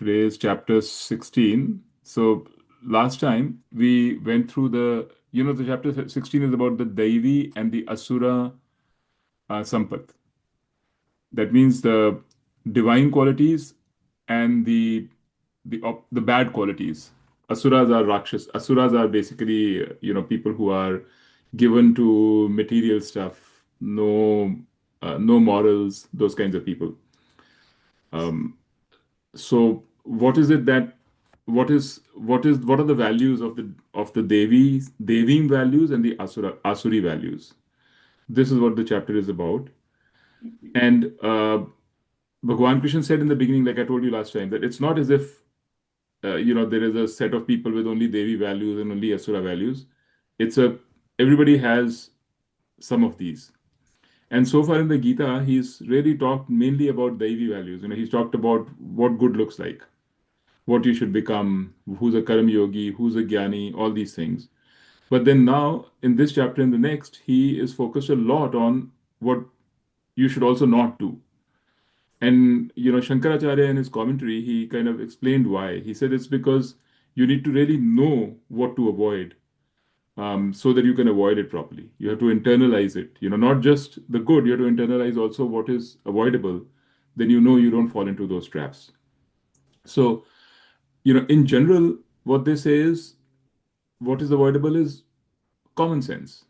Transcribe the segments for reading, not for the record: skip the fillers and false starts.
Today is chapter 16. So last time we went through the chapter 16 is about the Daivi and the Asura Sampat. That means the divine qualities and the bad qualities. Asuras are Rakshas. Asuras are basically, people who are given to material stuff, no morals, those kinds of people. So what is it that what are the values of the Devim values and the Asuri values? This is what the chapter is about. And Bhagwan Krishna said in the beginning, like I told you last time, that it's not as if there is a set of people with only Devi values and only Asura values. It's a Everybody has some of these. And so far in the Gita, he's really talked mainly about Devi values. He's talked about what good looks like, what you should become, who's a Karam Yogi, who's a Jnani, all these things. But then now, in this chapter and the next, he is focused a lot on what you should also not do. And, Shankaracharya in his commentary, he kind of explained why. He said it's because you need to really know what to avoid, so that you can avoid it properly. You have to internalize it, not just the good, you have to internalize also what is avoidable. Then you don't fall into those traps. So, in general, what they say is what is avoidable is common sense.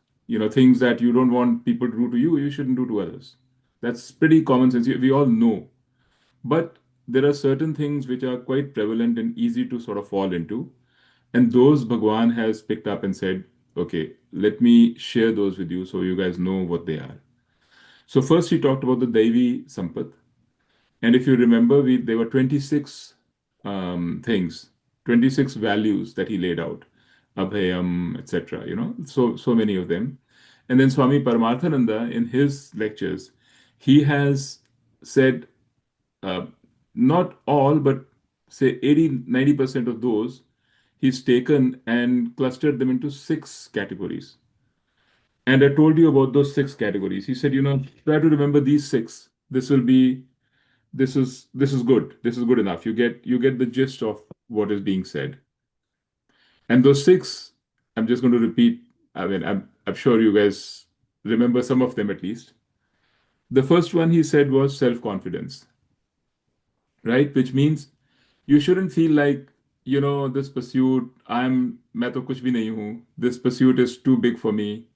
Things that you don't want people to do to you, you shouldn't do to others. That's pretty common sense. We all know. But there are certain things which are quite prevalent and easy to sort of fall into. And those Bhagwan has picked up and said, okay, let me share those with you so you guys know what they are. So first he talked about the Daivi Sampat. And if you remember, there were 26 things, 26 values that he laid out, Abhayam, etc. So many of them. And then Swami Paramathananda, in his lectures, he has said, uh, not all, but say 80-90% of those, he's taken and clustered them into six categories. And I told you about those six categories. He said, try to remember these six. This is good. This is good enough. You get the gist of what is being said. And those six, I'm just going to repeat. I mean, I'm sure you guys remember some of them at least. The first one he said was self-confidence, right? Which means you shouldn't feel like, this pursuit, मैं तो कुछ भी नहीं हूँ. This pursuit is too big for me.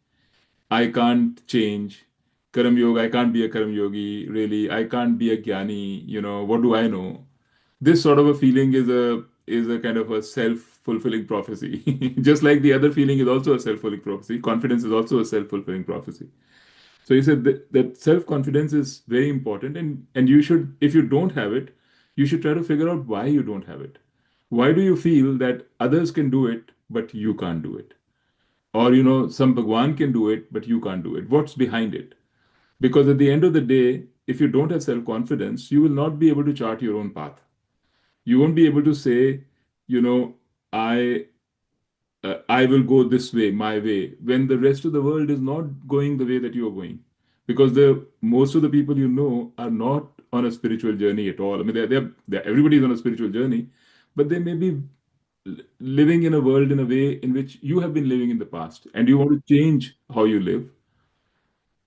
I can't change. Karam Yoga, I can't be a Karam Yogi, really. I can't be a Jnani, what do I know? This sort of a feeling is a kind of a self-fulfilling prophecy. Just like the other feeling is also a self-fulfilling prophecy. Confidence is also a self-fulfilling prophecy. So he said that self-confidence is very important, and you should, if you don't have it, you should try to figure out why you don't have it. Why do you feel that others can do it, but you can't do it? Or, some Bhagwan can do it, but you can't do it. What's behind it? Because at the end of the day, if you don't have self-confidence, you will not be able to chart your own path. You won't be able to say, you know, I I will go this way, my way, when the rest of the world is not going the way that you are going. Because the most of the people are not on a spiritual journey at all. I mean, everybody's on a spiritual journey, but they may be living in a world in a way in which you have been living in the past, and you want to change how you live.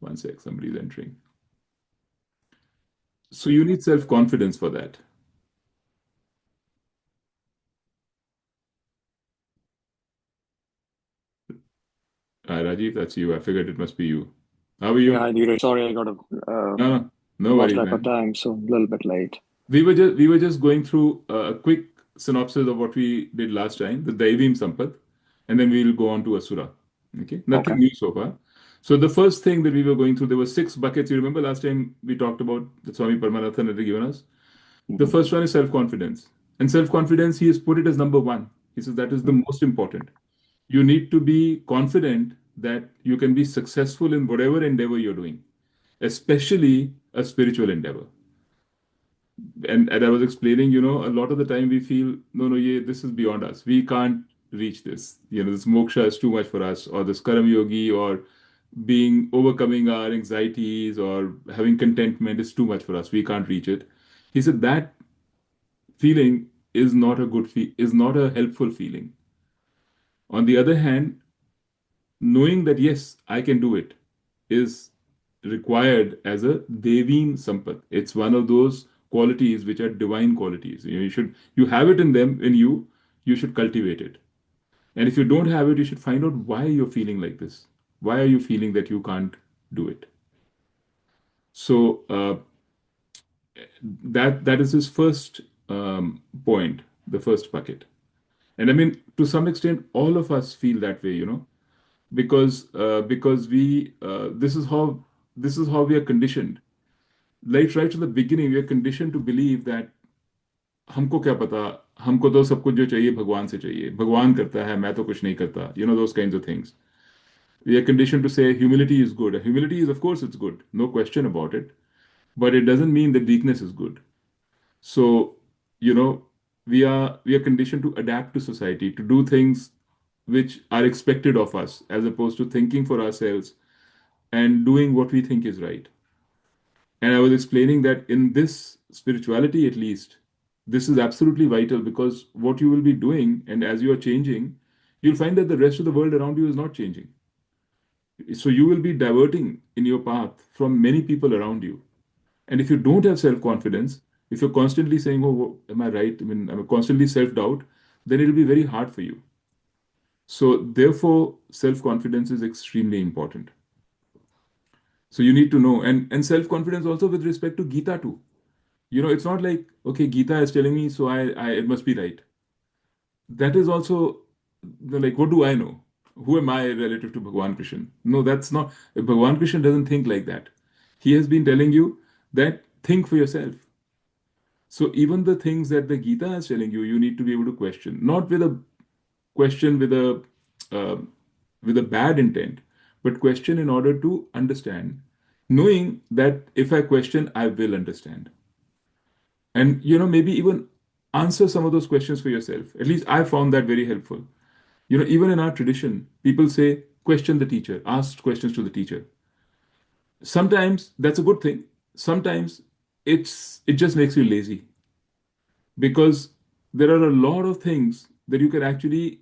One sec, somebody's entering. So you need self-confidence for that. Rajiv, that's you. I figured it must be you. How are Yeah, you? hi, Neeraj. Sorry, I got No lost worries, track of man. time, so a little bit late. We were just going through a quick synopsis of what we did last time, the Daivim Sampat, and then we'll go on to Asura. Okay, Okay. nothing new so far. So the first thing that we were going through, there were six buckets. You remember last time we talked about the Swami Paramananda had given us. The hmm first one is self-confidence, and self-confidence he has put it as number one. He says that is the most important. You need to be confident that you can be successful in whatever endeavor you're doing, especially a spiritual endeavor. And I was explaining, a lot of the time we feel, no, no, yeah, this is beyond us. We can't reach this. This moksha is too much for us, or this karam yogi, or being overcoming our anxieties, or having contentment is too much for us. We can't reach it. He said that feeling, is not a is not a helpful feeling. On the other hand, knowing that yes, I can do it is required as a Devin Sampat. It's one of those qualities which are divine qualities. You have it in them in you. You should cultivate it. And if you don't have it, you should find out why you're feeling like this. Why are you feeling that you can't do it? So that is his first point, the first bucket. And I mean, to some extent, all of us feel that way, because we this is how we are conditioned. Like right from the beginning, we are conditioned to believe that हमको क्या पता, हमको तो सब कुछ जो चाहिए भगवान से चाहिए, भगवान करता है, मैं तो कुछ नहीं करता. Those kinds of things. We are conditioned to say humility is good. Humility is, of course, it's good, no question about it. But it doesn't mean that weakness is good. So, you know, we are conditioned to adapt to society, to do things which are expected of us, as opposed to thinking for ourselves and doing what we think is right. And I was explaining that in this spirituality, at least, this is absolutely vital, because what you will be doing, and as you are changing, you'll find that the rest of the world around you is not changing. So you will be diverting in your path from many people around you. And if you don't have self confidence, if you're constantly saying, "Oh, am I right?" I mean, I'm constantly self doubt, then it'll be very hard for you. So, therefore, self confidence is extremely important. So, you need to know, and self confidence also with respect to Gita too. It's not like, okay, Gita is telling me, so I it must be right. That is also like, what do I know? Who am I relative to Bhagwan Krishna? No, that's not. Bhagwan Krishna doesn't think like that. He has been telling you that think for yourself. So even the things that the Gita is telling you, you need to be able to question, not with a question uh, with a bad intent, but question in order to understand, knowing that if I question, I will understand, and maybe even answer some of those questions for yourself. At least I found that very helpful. Even in our tradition, people say question the teacher, ask questions to the teacher. Sometimes that's a good thing. Sometimes it just makes you lazy, because there are a lot of things that you can actually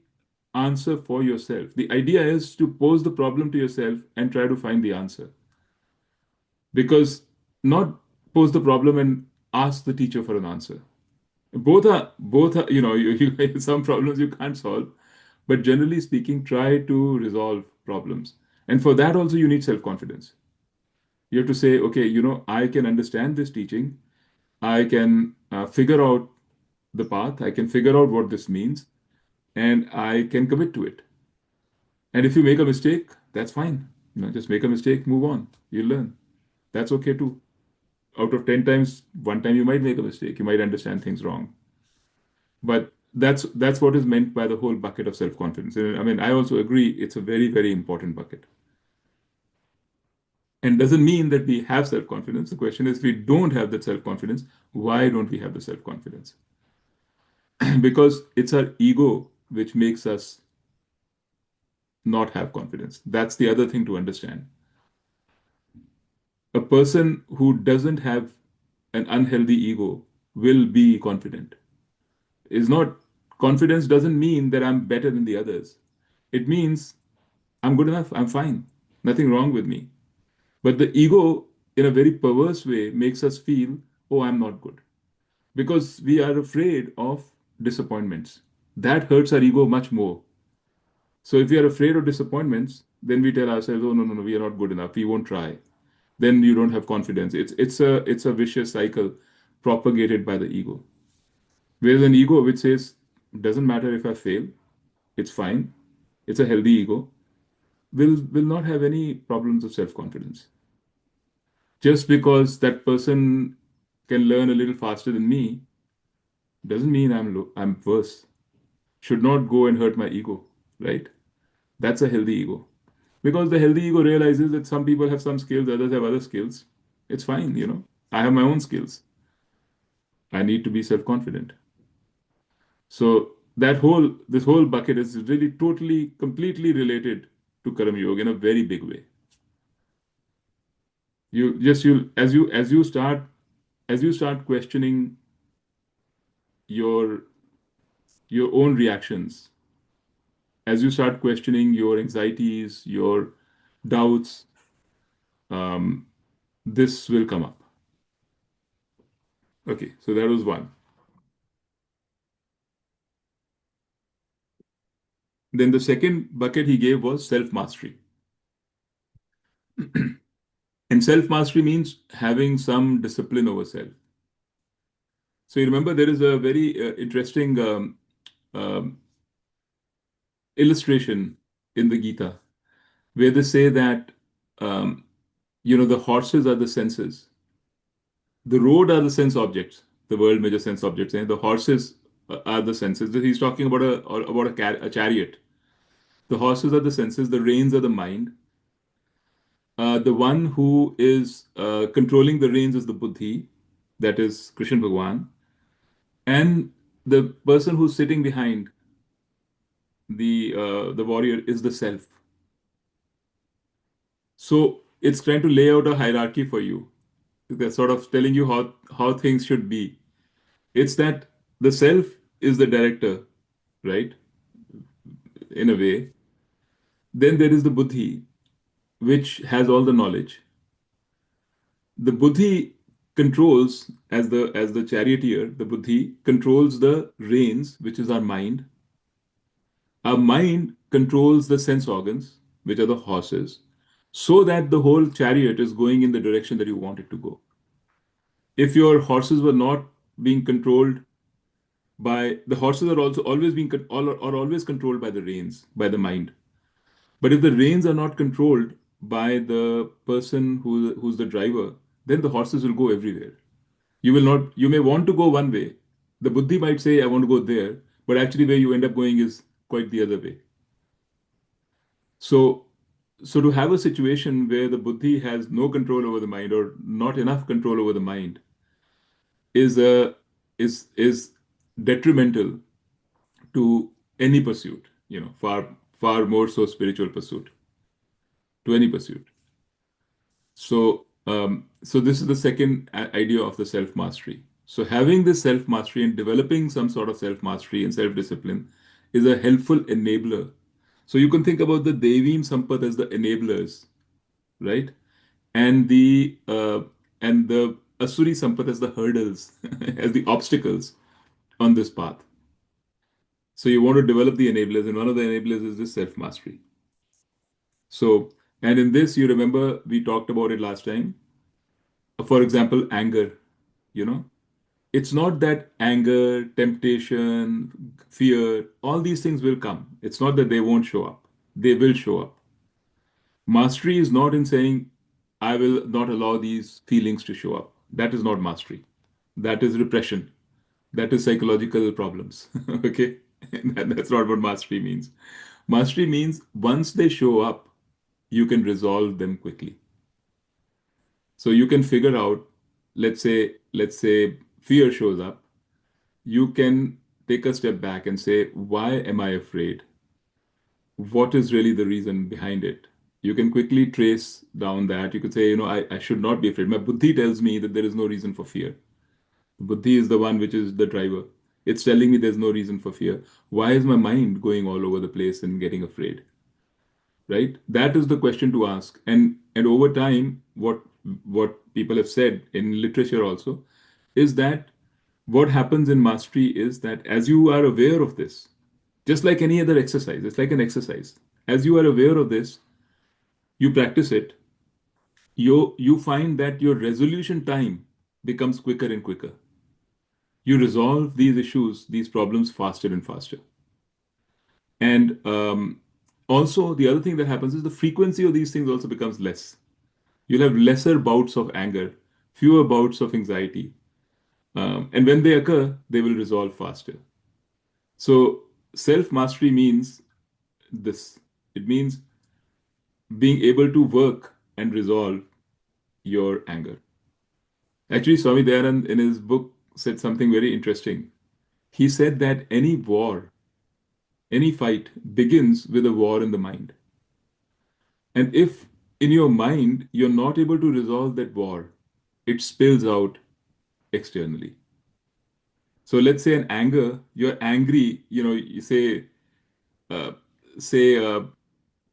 answer for yourself. The idea is to pose the problem to yourself and try to find the answer. Because not pose the problem and ask the teacher for an answer. Both are, some problems you can't solve, but generally speaking, try to resolve problems. And for that also you need self-confidence. You have to say, okay, I can understand this teaching. I can figure out the path. I can figure out what this means, and I can commit to it. And if you make a mistake, that's fine. Just make a mistake, move on. You learn. That's okay too. Out of 10 times, one time you might make a mistake. You might understand things wrong. But that's what is meant by the whole bucket of self-confidence. I mean, I also agree it's a very, very important bucket. And doesn't mean that we have self-confidence. The question is, if we don't have that self-confidence, why don't we have the self-confidence? Because it's our ego which makes us not have confidence. That's the other thing to understand. A person who doesn't have an unhealthy ego will be confident. Is not Confidence doesn't mean that I'm better than the others. It means I'm good enough, I'm fine, nothing wrong with me. But the ego, in a very perverse way, makes us feel, oh, I'm not good. Because we are afraid of disappointments. That hurts our ego much more. So if we are afraid of disappointments, then we tell ourselves, oh, no, no, no, we are not good enough, we won't try. Then you don't have confidence. It's a vicious cycle propagated by the ego. Whereas an ego which says, doesn't matter if I fail, it's fine, it's a healthy ego, will not have any problems of self-confidence. Just because that person can learn a little faster than me doesn't mean I'm worse. Should not go and hurt my ego, right? That's a healthy ego. Because the healthy ego realizes that some people have some skills, others have other skills. It's fine. I have my own skills. I need to be self-confident. So this whole bucket is really totally, completely related to Karam Yoga in a very big way. You as you start questioning your your own reactions, as you start questioning your anxieties, your doubts, um, this will come up. Okay, so that was one. Then the second bucket he gave was self mastery. And self mastery means having some discipline over self. So you remember there is a very interesting um, illustration in the Gita where they say that um, the horses are the senses, the road are the sense objects, the world major sense objects, and the horses are the senses. He's talking about a chariot. The horses are the senses, the reins are the mind. The one who is controlling the reins is the buddhi, that is Krishna Bhagwan, and the person who's sitting behind the warrior is the self. So it's trying to lay out a hierarchy for you. They're sort of telling you how things should be. It's that the self is the director, right? In a way. Then there is the buddhi, which has all the knowledge. The buddhi controls, as the charioteer, the buddhi controls the reins, which is our mind. Our mind controls the sense organs, which are the horses, so that the whole chariot is going in the direction that you want it to go. If your horses were not being controlled by the horses are also always being are always controlled by the reins, by the mind. But if the reins are not controlled by the person who's the driver, then the horses will go everywhere. You will not. You may want to go one way. The buddhi might say, "I want to go there," but actually, where you end up going is quite the other way. So, so to have a situation where the buddhi has no control over the mind or not enough control over the mind is a is detrimental to any pursuit. Far more so spiritual pursuit, to any pursuit. So this is the second idea of the self mastery. So having this self mastery and developing some sort of self mastery and self discipline is a helpful enabler. So you can think about the Devim Sampat as the enablers, right? And the Asuri Sampat as the hurdles, as the obstacles on this path. So you want to develop the enablers, and one of the enablers is this self mastery. So, and in this, you remember we talked about it last time. For example, anger, you know, it's not that anger, temptation, fear, all these things will come. It's not that they won't show up, they will show up. Mastery is not in saying, I will not allow these feelings to show up. That is not mastery. That is repression. That is psychological problems. Okay? That's not what mastery means. Mastery means once they show up, you can resolve them quickly. So you can figure out, let's say fear shows up, you can take a step back and say, why am I afraid? What is really the reason behind it? You can quickly trace down that. You could say, I should not be afraid. My buddhi tells me that there is no reason for fear. Buddhi is the one which is the driver. It's telling me there's no reason for fear. Why is my mind going all over the place and getting afraid? Right? That is the question to ask. And over time, what people have said in literature also is that what happens in mastery is that as you are aware of this, just like any other exercise, it's like an exercise. As you are aware of this, you practice it, you find that your resolution time becomes quicker and quicker. You resolve these issues, these problems faster and faster. And also, the other thing that happens is the frequency of these things also becomes less. You'll have lesser bouts of anger, fewer bouts of anxiety. And when they occur, they will resolve faster. So, self mastery means this it means being able to work and resolve your anger. Actually, Swami Dayanand in his book said something very interesting. He said that any war, any fight begins with a war in the mind. And if in your mind you're not able to resolve that war, it spills out externally. So let's say an anger, you're angry, you uh, say,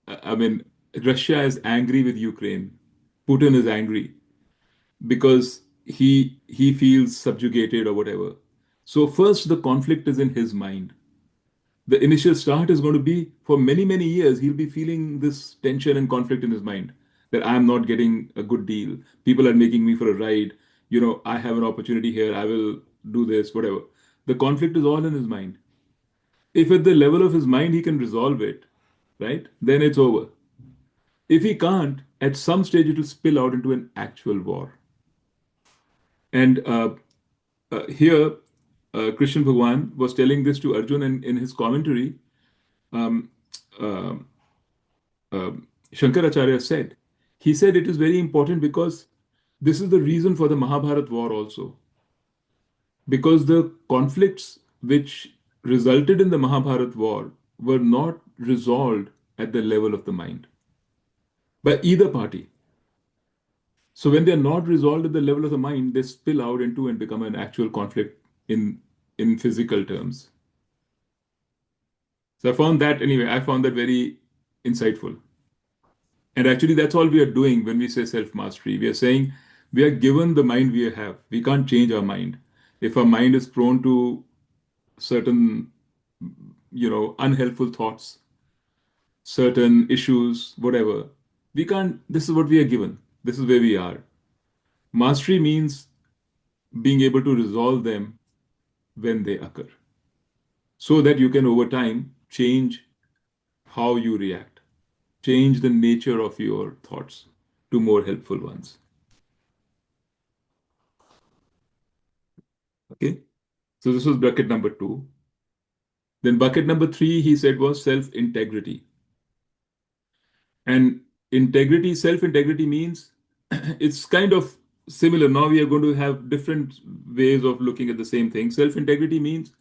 I mean, Russia is angry with Ukraine. Putin is angry because he feels subjugated or whatever. So first, the conflict is in his mind. The initial start is going to be for many, many years, he'll be feeling this tension and conflict in his mind that I'm not getting a good deal. People are making me for a ride. I have an opportunity here. I will do this, whatever. The conflict is all in his mind. If at the level of his mind he can resolve it, right, then it's over. If he can't, at some stage it will spill out into an actual war. And here, Krishna Bhagwan was telling this to Arjun in his commentary. Um, uh, Shankaracharya said, he said it is very important because this is the reason for the Mahabharat war also. Because the conflicts which resulted in the Mahabharat war were not resolved at the level of the mind by either party. So when they are not resolved at the level of the mind, they spill out into and become an actual conflict in physical terms. So I found that very insightful. And actually, that's all we are doing when we say self mastery. We are saying we are given the mind we have. We can't change our mind. If our mind is prone to certain, unhelpful thoughts, certain issues, whatever, we can't. This is what we are given. This is where we are. Mastery means being able to resolve them when they occur so that you can, over time, change how you react, change the nature of your thoughts to more helpful ones. Okay. So this was bucket number two. Then bucket number three, he said, was self integrity. And self integrity means it's kind of similar. Now we are going to have different ways of looking at the same thing. Self integrity means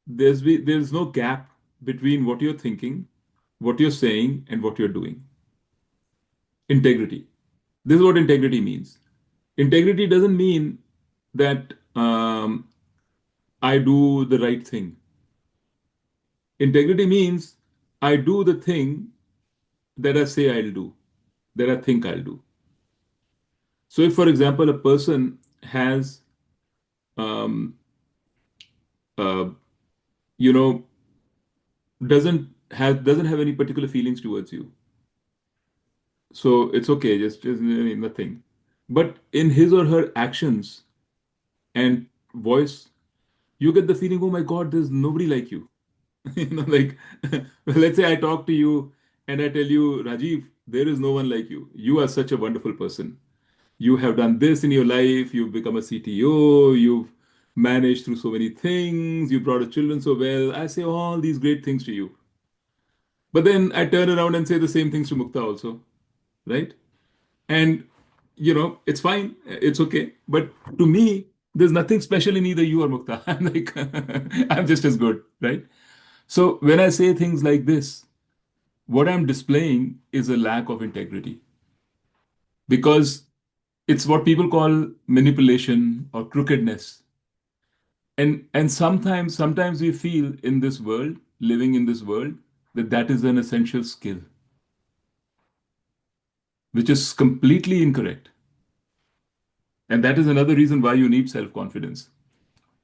there's no gap between what you're thinking, what you're saying, and what you're doing. Integrity. This is what integrity means. Integrity doesn't mean that I do the right thing. Integrity means I do the thing that I say I'll do, that I think I'll do. So, if, for example, a person has, um, uh, you know, doesn't have any particular feelings towards you, so it's okay, just nothing. But in his or her actions and voice, you get the feeling, oh my God, there's nobody like you. Like, well, let's say I talk to you and I tell you, Rajiv, there is no one like you. You are such a wonderful person. You have done this in your life. You've become a CTO. You've managed through so many things. You brought your children so well. I say all these great things to you. But then I turn around and say the same things to Mukta also, right? And, it's fine. It's okay. But to me, there's nothing special in either you or Mukta. I'm like, I'm just as good, right? So when I say things like this, what I'm displaying is a lack of integrity because it's what people call manipulation or crookedness. And sometimes we feel in this world, living in this world, that is an essential skill, which is completely incorrect. And that is another reason why you need self-confidence.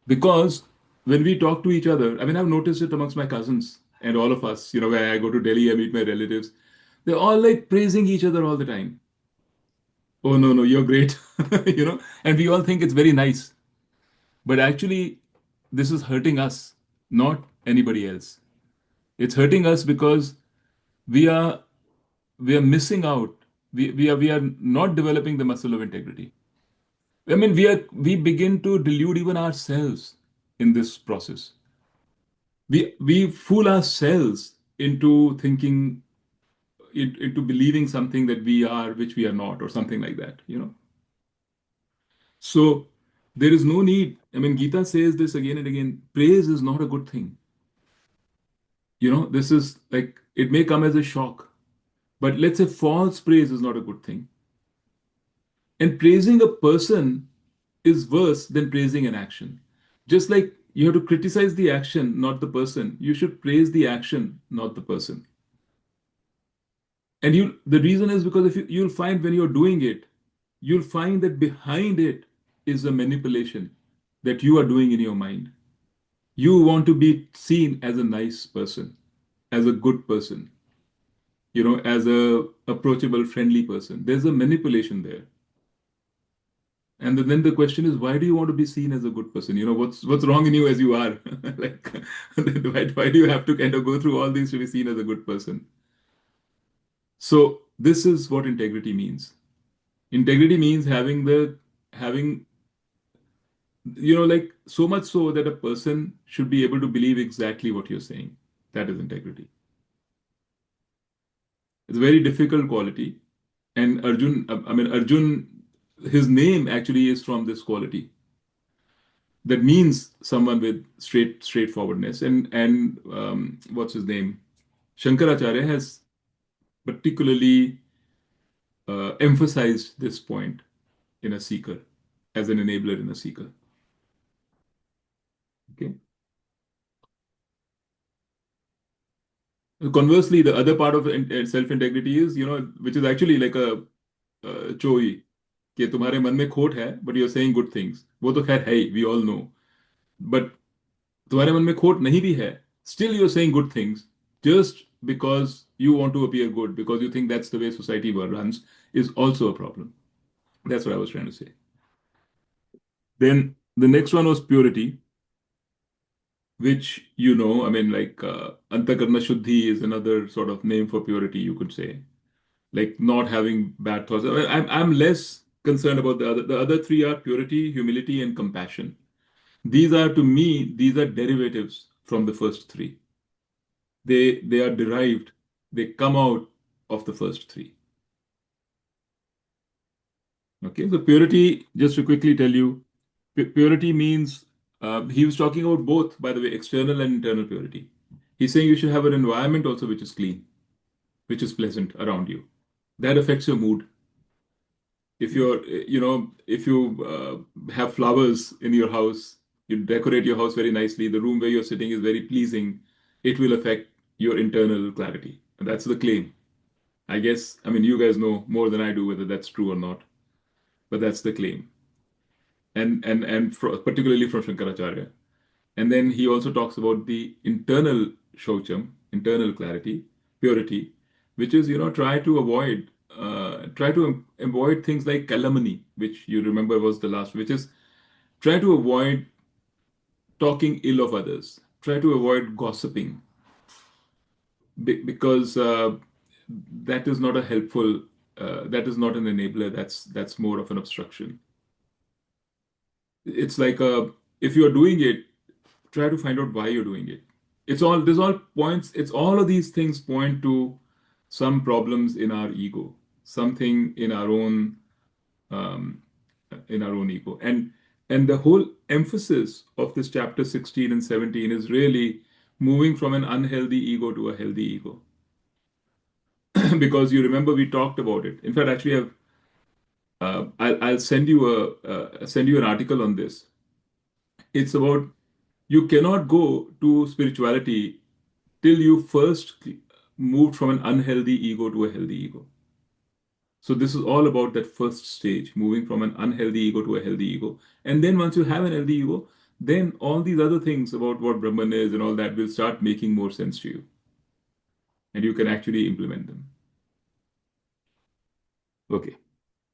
Because when we talk to each other, I mean, I've noticed it amongst my cousins and all of us, when I go to Delhi, I meet my relatives, they're all like praising each other all the time. Oh, no, no, you're great. And we all think it's very nice. But actually, this is hurting us, not anybody else. It's hurting us because we are we are missing out. We are not developing the muscle of integrity. I mean, we begin to delude even ourselves in this process. We fool ourselves into thinking into believing something that we are which we are not, or something like that. So there is no need. I mean, Gita says this again and again. Praise is not a good thing. This is like, it may come as a shock, but let's say false praise is not a good thing. And praising a person is worse than praising an action. Just like you have to criticize the action, not the person, you should praise the action, not the person. And the reason is because if you'll find when you're doing it, you'll find that behind it is a manipulation that you are doing in your mind. You want to be seen as a nice person, as a good person, as a approachable, friendly person. There's a manipulation there. And then the question is, why do you want to be seen as a good person? What's wrong in you as you are? Like, why do you have to kind of go through all these to be seen as a good person? So this is what integrity means. Integrity means having like so much so that a person should be able to believe exactly what you're saying. That is integrity. It's a very difficult quality. And Arjun, his name actually is from this quality. That means someone with straightforwardness. And what's his name? Shankaracharya has particularly emphasized this point in a seeker, as an enabler in a seeker. Okay. Conversely, the other part of self integrity is, which is actually like a चोई कि तुम्हारे मन में खोट है but you are saying good things, वो तो खैर है ही, वी ऑल नो. बट तुम्हारे मन में खोट नहीं भी है, still you are saying good things just because you want to appear good, because you think that's the way society runs, is also a problem. That's what I was trying to say. Then the next one was purity, which, like antakarna shuddhi is another sort of name for purity, you could say. Like not having bad thoughts. I'm less concerned about the other three are purity, humility, and compassion. These are, to me, these are derivatives from the first three. They are derived. They come out of the first three. Okay, so purity, just to quickly tell you, purity means, he was talking about both, by the way, external and internal purity. He's saying you should have an environment also which is clean, which is pleasant around you. That affects your mood. If you have flowers in your house, you decorate your house very nicely, the room where you're sitting is very pleasing, it will affect your internal clarity. And that's the claim. I guess, you guys know more than I do whether that's true or not, but that's the claim. And particularly from Shankaracharya. And then he also talks about the internal shaucham, internal clarity, purity, which is, try to avoid things like calumny, which you remember was the last, which is try to avoid talking ill of others, try to avoid gossiping, because that is not a helpful, that is not an enabler. That's more of an obstruction. It's like if you are doing it, try to find out why you're doing it. It's all of these things point to some problems in our ego, something um, in our own ego. And the whole emphasis of this chapter 16 and 17 is really moving from an unhealthy ego to a healthy ego. Because you remember we talked about it. In fact, actually, I'll send you an article on this. It's about, you cannot go to spirituality till you first moved from an unhealthy ego to a healthy ego. So this is all about that first stage, moving from an unhealthy ego to a healthy ego. And then once you have an healthy ego, then all these other things about what Brahman is and all that will start making more sense to you. And you can actually implement them. Okay.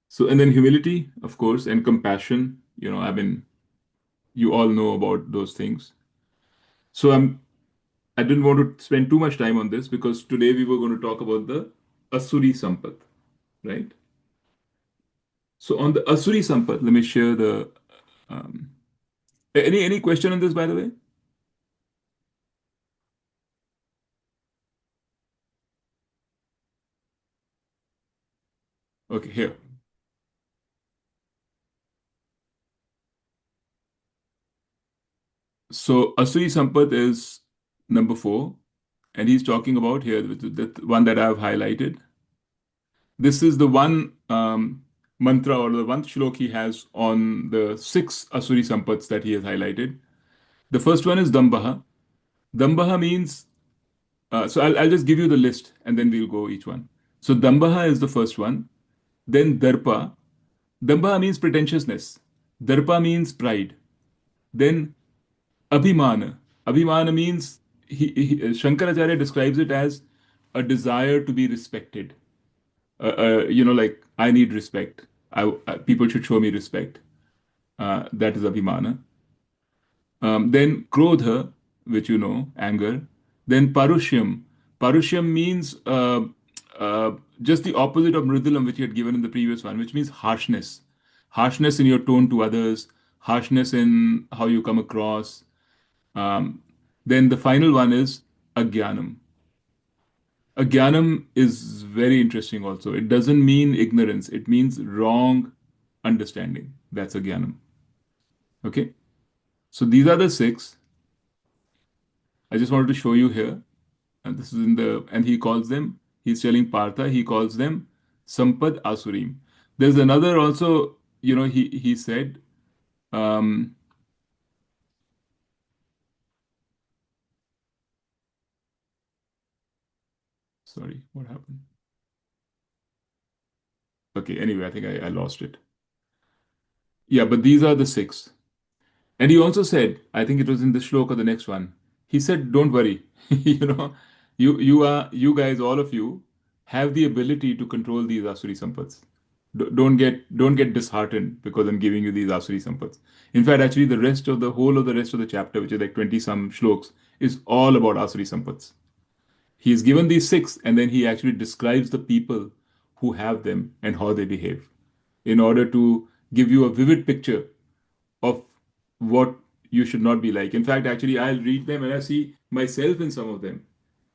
So, and then humility, of course, and compassion, you all know about those things. So I didn't want to spend too much time on this because today we were going to talk about the Asuri Sampat, right? So on the Asuri Sampat, let me share the um, any question on this, by the way? Okay, here. So Asuri Sampat is number 4, and he's talking about here the one that I've highlighted. This is the one mantra or the one shlok he has on the 6 Asuri Sampats that he has highlighted. The first one is Dambaha. Dambaha means, so I'll just give you the list and then we'll go each one. So Dambaha is the first one. Then Darpa. Dambaha means pretentiousness. Darpa means pride. Then Abhimana. Abhimana means, Shankaracharya describes it as a desire to be respected. Like I need respect. People should show me respect. That is Abhimana. Then Krodha, which you know, anger. Then Parushyam. Parushyam means just the opposite of Mridulam, which you had given in the previous one, which means harshness. Harshness in your tone to others, harshness in how you come across. Um, then the final one is Agyanam. Agyanam is very interesting also. It doesn't mean ignorance, it means wrong understanding. That's Agyanam. Okay? So these are the six. I just wanted to show you here. And this is in the, and he calls them, he's telling Partha, he calls them Sampad Asurim. There's another also, he said, um, sorry, what happened? Okay, anyway, I think I lost it. Yeah, but these are the six. And he also said, I think it was in the shloka, the next one. He said, "Don't worry, you know, you guys, all of you, have the ability to control these Asuri Sampads. Don't get disheartened because I'm giving you these Asuri Sampads. In fact, actually, the rest of the chapter, which is like 20 some shloks, is all about Asuri Sampads. He's given these six, and then he actually describes the people who have them and how they behave, in order to give you a vivid picture of what you should not be like. In fact, actually, I'll read them and I see myself in some of them.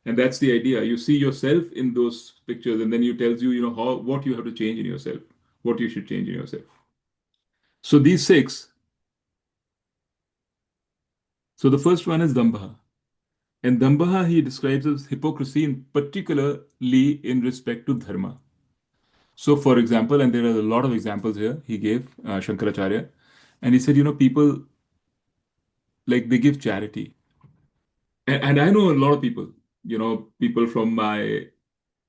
And that's the idea. You see yourself in those pictures, and then you tells you, how what you have to change in yourself, what you should change in yourself. So these six. So the first one is Dambaha. And Dambaha he describes as hypocrisy, in particularly in respect to dharma. So, for example, and there are a lot of examples here he gave, Shankaracharya, and he said, people like they give charity. And I know a lot of people, people from my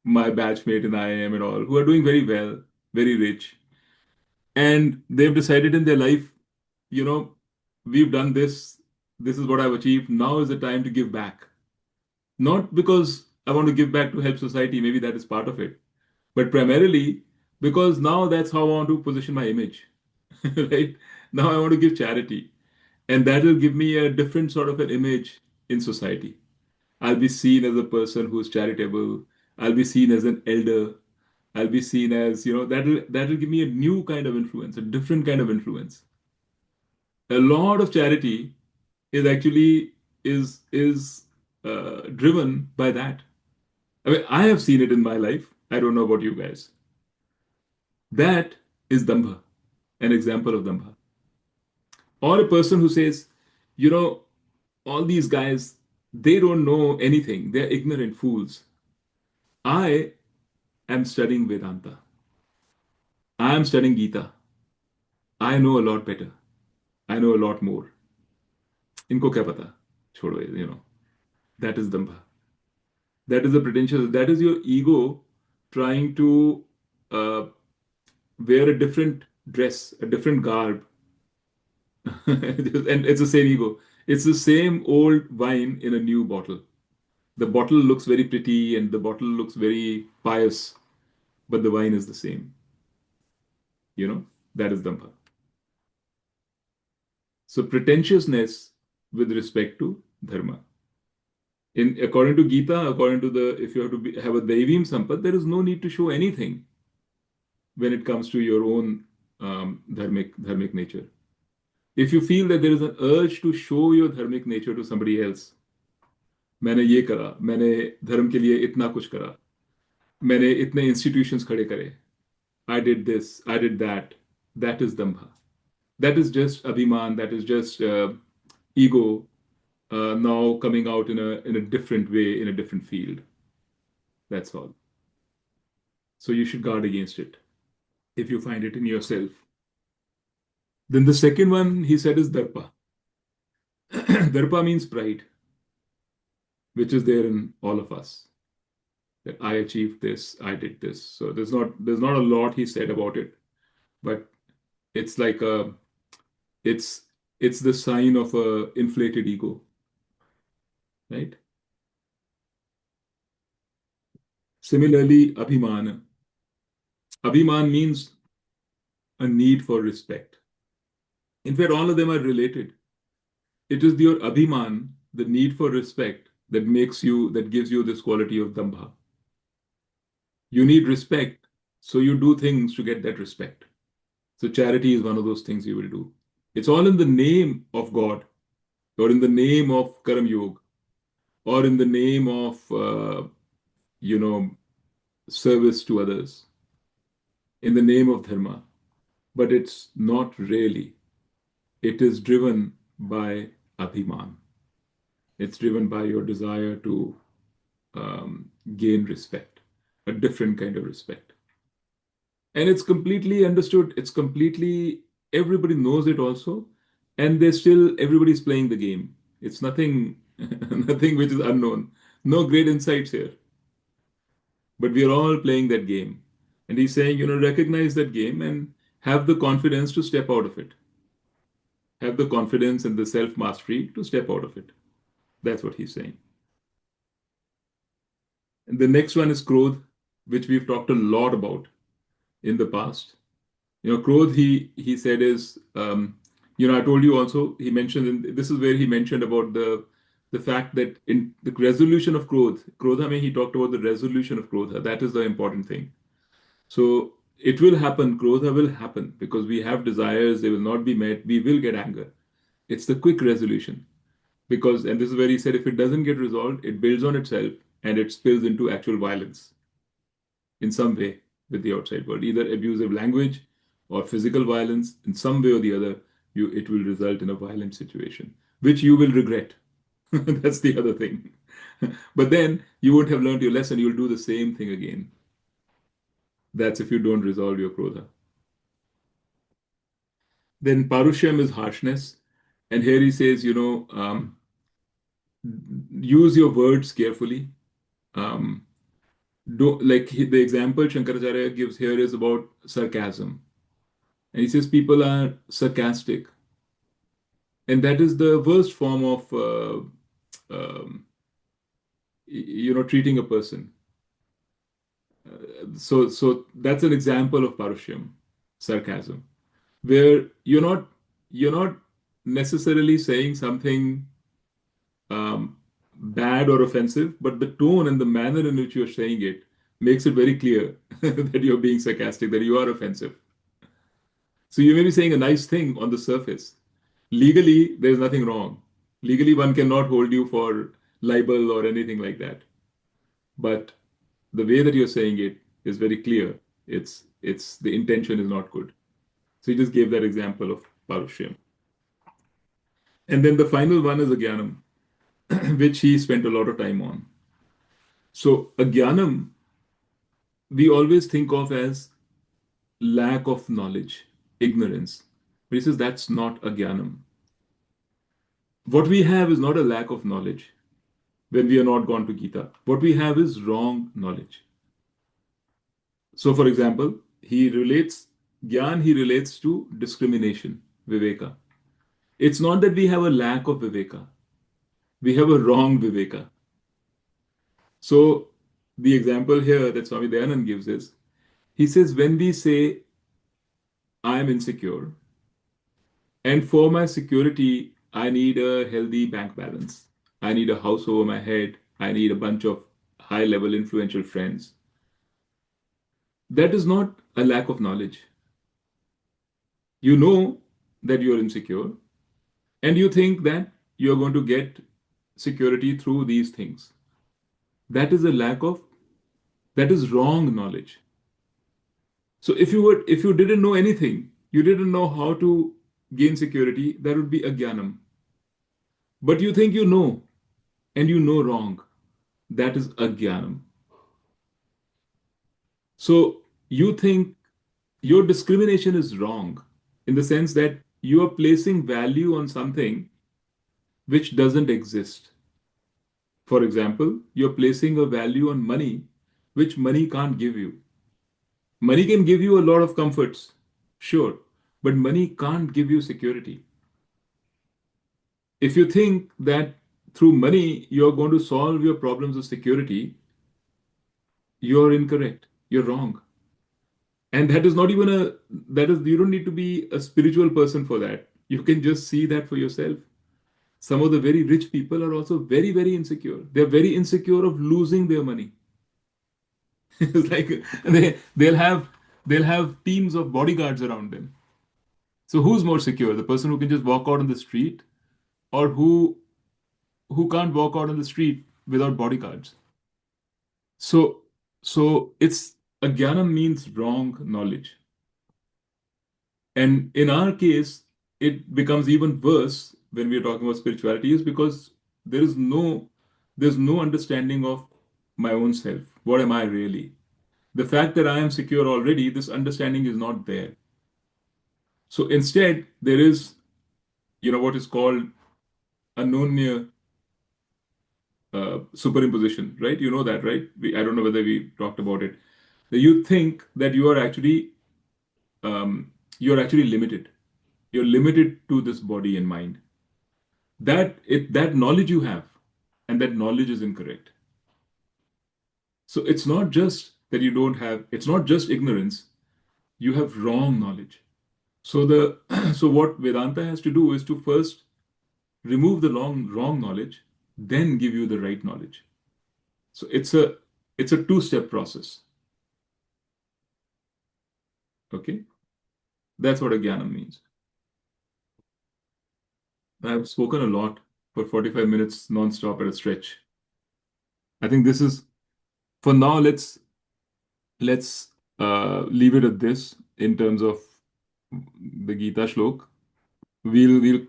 batchmate in IIM and all, who are doing very well, very rich, and they've decided in their life, you know, we've done this, this is what I've achieved. Now is the time to give back. Not because I want to give back to help society, maybe that is part of it, but primarily because now that's how I want to position my image, right? Now I want to give charity, and that will give me a different sort of an image in society. I'll be seen as a person who's charitable. I'll be seen as an elder. I'll be seen as, that'll give me a new kind of influence, a different kind of influence. A lot of charity is actually is driven by that. I mean, I have seen it in my life. I don't know about you guys. That is Dambha, an example of Dambha. Or a person who says, you know, all these guys, they don't know anything. They're ignorant fools. I am studying Vedanta. I am studying Gita. I know a lot better. I know a lot more. इनको क्या पता? छोड़ो ये, that is dambha. That is the pretentious. That is your ego trying to uh, wear a different dress, a different garb, and it's the same ego. It's the same old wine in a new bottle. The bottle looks very pretty and the bottle looks very pious, but the wine is the same. That is dambha. So pretentiousness with respect to dharma. In according to Gita, according to the if you have to have a Daivim Sampad, there is no need to show anything when it comes to your own dharmic nature. If you feel that there is an urge to show your dharmic nature to somebody else, मैंने ये करा, मैंने धर्म के लिए इतना कुछ करा, मैंने इतने institutions खड़े करे, I did this, I did that. That is dambha. That is just abhiman. That is just ego now coming out in a different way in a different field. That's all. So you should guard against it if you find it in yourself. Then the second one he said is darpa. Darpa means pride, which is there in all of us. That I achieved this, I did this. So there's not a lot he said about it, but it's like a it's it's the sign of a inflated ego, right? Similarly, abhiman. Abhiman means a need for respect. In fact, all of them are related. It is your abhiman, the need for respect, that gives you this quality of dambha. You need respect, so you do things to get that respect. So charity is one of those things you will do. It's all in the name of God, or in the name of Karam Yoga, or in the name of you know service to others, in the name of dharma. But it's not really. It is driven by abhiman. It's driven by your desire to gain respect, a different kind of respect. And it's completely understood. It's completely, everybody knows it also. And they're still, everybody's playing the game. It's nothing, nothing which is unknown. No great insights here. But we are all playing that game. And he's saying, recognize that game and have the confidence to step out of it. Have the confidence and the self mastery to step out of it. That's what he's saying. And the next one is Krodh, which we've talked a lot about in the past. Krodh, he said is, I told you also, he mentioned, and this is where he mentioned about the fact that in the resolution of Krodha, he talked about the resolution of Krodha. That is the important thing. So it will happen, Krodha will happen because we have desires, they will not be met, we will get anger. It's the quick resolution. Because, and this is where he said, if it doesn't get resolved, it builds on itself and it spills into actual violence in some way with the outside world, either abusive language or physical violence. In some way or the other, it will result in a violent situation, which you will regret. That's the other thing. But then you won't have learned your lesson. You'll do the same thing again. That's if you don't resolve your krodha. Then Parushyam is harshness. And here he says, use your words carefully. Um, the example Shankaracharya gives here is about sarcasm. And he says people are sarcastic. And that is the worst form of, um, treating a person. So that's an example of parushyam, sarcasm, where you're not necessarily saying something bad or offensive, but the tone and the manner in which you're saying it makes it very clear that you're being sarcastic, that you are offensive. So you may be saying a nice thing on the surface. Legally, there's nothing wrong. Legally, one cannot hold you for libel or anything like that. But the way that you're saying it is very clear. It's the intention is not good. So he just gave that example of Parushyam. And then the final one is Agyanam, which he spent a lot of time on. So Agyanam, we always think of as lack of knowledge, ignorance. But he says that's not Agyanam. What we have is not a lack of knowledge when we are not gone to Gita. What we have is wrong knowledge. So, for example, he relates to discrimination, Viveka. It's not that we have a lack of Viveka, we have a wrong Viveka. So, the example here that Swami Dayanand gives is he says, when we say, I am insecure, and for my security, I need a healthy bank balance, I need a house over my head, I need a bunch of high level influential friends. That is not a lack of knowledge. You know that you're insecure, and you think that you're going to get security through these things. That is a lack of, that is wrong knowledge. So if you didn't know anything, you didn't know how to gain security, that would be agyanam. But you think you know, and you know wrong. That is agyanam. So you think your discrimination is wrong in the sense that you are placing value on something which doesn't exist. For example, you're placing a value on money which money can't give you. Money can give you a lot of comforts, sure, but money can't give you security. If you think that through money you're going to solve your problems of security, you're incorrect. You're wrong. And that is not even a, that is, you don't need to be a spiritual person for that. You can just see that for yourself. Some of the very rich people are also very, very insecure. They're very insecure of losing their money. It's like they'll have teams of bodyguards around them. So who's more secure? The person who can just walk out on the street, or who can't walk out on the street without bodyguards? So it's ajnanam means wrong knowledge. And in our case, it becomes even worse when we are talking about spirituality, is because there is no there's no understanding of my own self. What am I really? The fact that I am secure already, this understanding is not there. So instead, there is, what is called anonya superimposition, right? You know that, right? I don't know whether we talked about it. That you think that um, you are actually limited. You're limited to this body and mind. That knowledge you have, and that knowledge is incorrect. So it's not just that you don't have. It's not just ignorance. You have wrong knowledge. So the so what Vedanta has to do is to first remove the wrong knowledge, then give you the right knowledge. So it's a two-step process. Okay, that's what a jnanam means. I've spoken a lot for 45 minutes non-stop at a stretch. I think this is, for now. Let's leave it at this in terms of the Gita shlok. We'll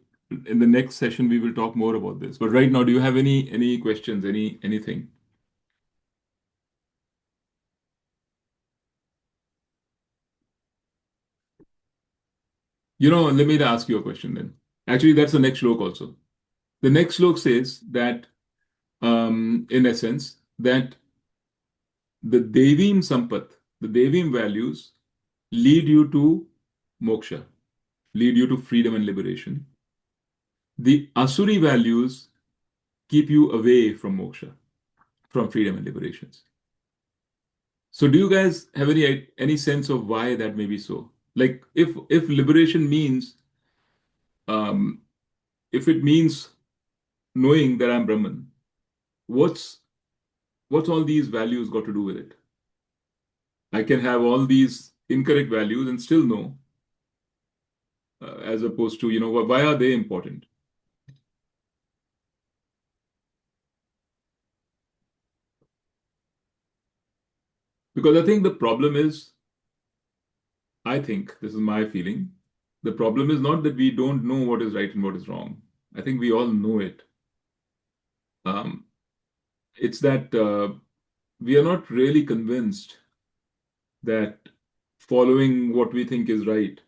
in the next session we will talk more about this. But right now, do you have any questions? Anything? Let me ask you a question then. Actually, that's the next shlok also. The next shlok says that, in essence, that the Devim Sampat, the Devim values lead you to moksha, lead you to freedom and liberation. The Asuri values keep you away from moksha, from freedom and liberations. So do you guys have any sense of why that may be so? Like if liberation means, um, if it means knowing that I'm Brahman, what's what's all these values got to do with it? I can have all these incorrect values and still know, as opposed to, why are they important? Because I think this is my feeling. The problem is not that we don't know what is right and what is wrong. I think we all know it. Um, it's that we are not really convinced that following what we think is right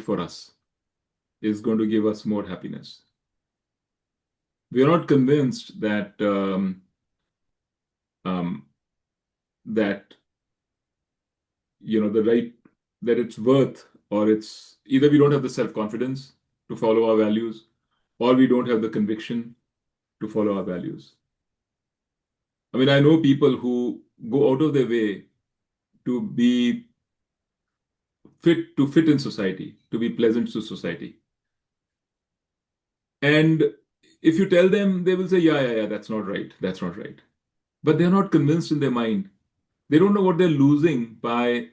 for us, is going to give us more happiness. We are not convinced um, that the right, that it's worth, or it's either we don't have the self-confidence to follow our values, or we don't have the conviction to follow our values. I mean, I know people who go out of their way to be fit in society, to be pleasant to society. And if you tell them, they will say, yeah, yeah, yeah, that's not right. That's not right. But they're not convinced in their mind. They don't know what they're losing by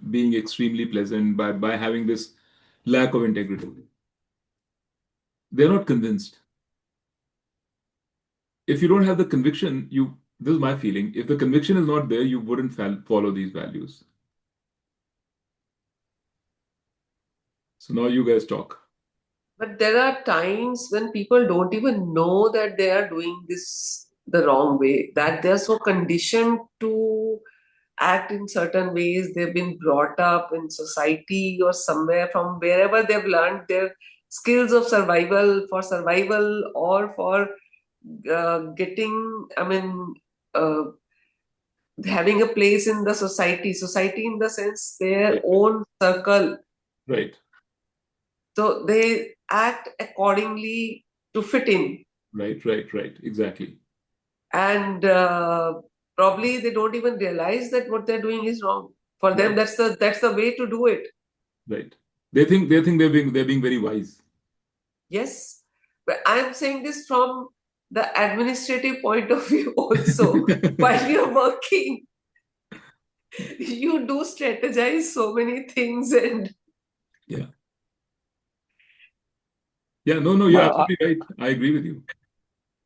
being extremely pleasant, by having this lack of integrity. They're not convinced. If you don't have the conviction, this is my feeling. If the conviction is not there, you wouldn't follow these values. So now you guys talk. But there are times when people don't even know that they are doing this the wrong way, that they're so conditioned to act in certain ways. They've been brought up in society or somewhere, from wherever they've learned their skills of survival or for getting, uh, having a place in the society in the sense their Right. own circle. Right. So they act accordingly to fit in. Right. Right. Right. Exactly. And probably they don't even realize that what they're doing is wrong. For them, Right. that's the way to do it. Right. They think they're being very wise. Yes, but I'm saying this from the administrative point of view also. While you're working, you do strategize so many things, and Yeah. Yeah. No. No. You're Well, absolutely right. I agree with you.